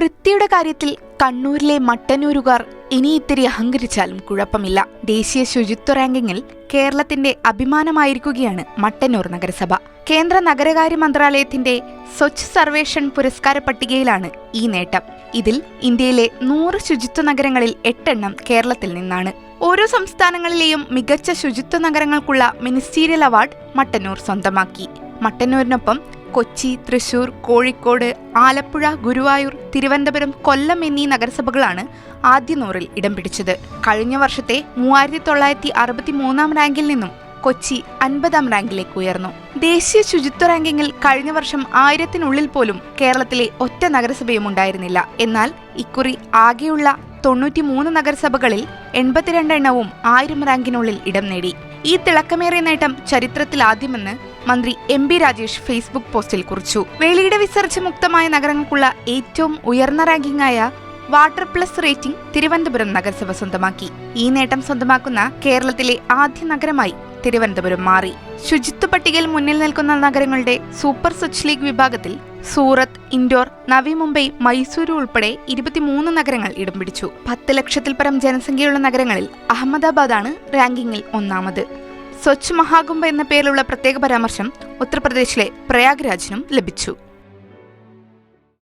വൃത്തിയുടെ കാര്യത്തിൽ കണ്ണൂരിലെ മട്ടന്നൂരുകാർ ഇനി ഇത്തിരി അഹങ്കരിച്ചാലും കുഴപ്പമില്ല. ദേശീയ ശുചിത്വ റാങ്കിങ്ങിൽ കേരളത്തിന്റെ അഭിമാനമായിരിക്കുകയാണ് മട്ടന്നൂർ നഗരസഭ. കേന്ദ്ര നഗരകാര്യ മന്ത്രാലയത്തിന്റെ സ്വച്ഛ് സർവേക്ഷൺ പുരസ്കാര പട്ടികയിലാണ് ഈ നേട്ടം. ഇതിൽ ഇന്ത്യയിലെ 100 ശുചിത്വ നഗരങ്ങളിൽ 8 എണ്ണം കേരളത്തിൽ നിന്നാണ്. ഓരോ സംസ്ഥാനങ്ങളിലെയും മികച്ച ശുചിത്വ നഗരങ്ങൾക്കുള്ള മിനിസ്റ്റീരിയൽ അവാർഡ് മട്ടന്നൂർ സ്വന്തമാക്കി. മട്ടന്നൂരിനൊപ്പം കൊച്ചി, തൃശൂർ, കോഴിക്കോട്, ആലപ്പുഴ, ഗുരുവായൂർ, തിരുവനന്തപുരം, കൊല്ലം എന്നീ നഗരസഭകളാണ് ആദ്യ 100-ൽ ഇടം പിടിച്ചത്. കഴിഞ്ഞ വർഷത്തെ 3963 റാങ്കിൽ നിന്നും കൊച്ചി 50-ാം റാങ്കിലേക്ക് ഉയർന്നു. ദേശീയ ശുചിത്വ റാങ്കിങ്ങിൽ കഴിഞ്ഞ വർഷം 1000-നുള്ളിൽ പോലും കേരളത്തിലെ ഒറ്റ നഗരസഭയും ഉണ്ടായിരുന്നില്ല. എന്നാൽ ഇക്കുറി ആകെയുള്ള 93 നഗരസഭകളിൽ 82 എണ്ണവും 1000 റാങ്കിനുള്ളിൽ ഇടം നേടി. ഈ തിളക്കമേറിയ നേട്ടം ചരിത്രത്തിലാദ്യമെന്ന് മന്ത്രി MP രാജേഷ് ഫേസ്ബുക്ക് പോസ്റ്റിൽ കുറിച്ചു. വെളിയിട വിസർജ്യമുക്തമായ നഗരങ്ങൾക്കുള്ള ഏറ്റവും ഉയർന്ന റാങ്കിംഗായ വാട്ടർ പ്ലസ് റേറ്റിംഗ് തിരുവനന്തപുരം നഗരസഭ സ്വന്തമാക്കി. ഈ നേട്ടം സ്വന്തമാക്കുന്ന കേരളത്തിലെ ആദ്യ നഗരമായി തിരുവനന്തപുരം മാറി. ശുചിത്വ പട്ടികയിൽ മുന്നിൽ നിൽക്കുന്ന നഗരങ്ങളുടെ സൂപ്പർ സ്വച്ഛ് ലീഗ് വിഭാഗത്തിൽ സൂറത്ത്, ഇൻഡോർ, നവി മുംബൈ, മൈസൂരു ഉൾപ്പെടെ 23 നഗരങ്ങൾ ഇടം പിടിച്ചു. 10 ലക്ഷത്തിൽ പരം ജനസംഖ്യയുള്ള നഗരങ്ങളിൽ അഹമ്മദാബാദാണ് റാങ്കിങ്ങിൽ ഒന്നാമത്. സ്വച്ഛ് മഹാകുംഭ എന്ന പേരിലുള്ള പ്രത്യേക പരാമർശം ഉത്തർപ്രദേശിലെ പ്രയാഗ്രാജിനും ലഭിച്ചു.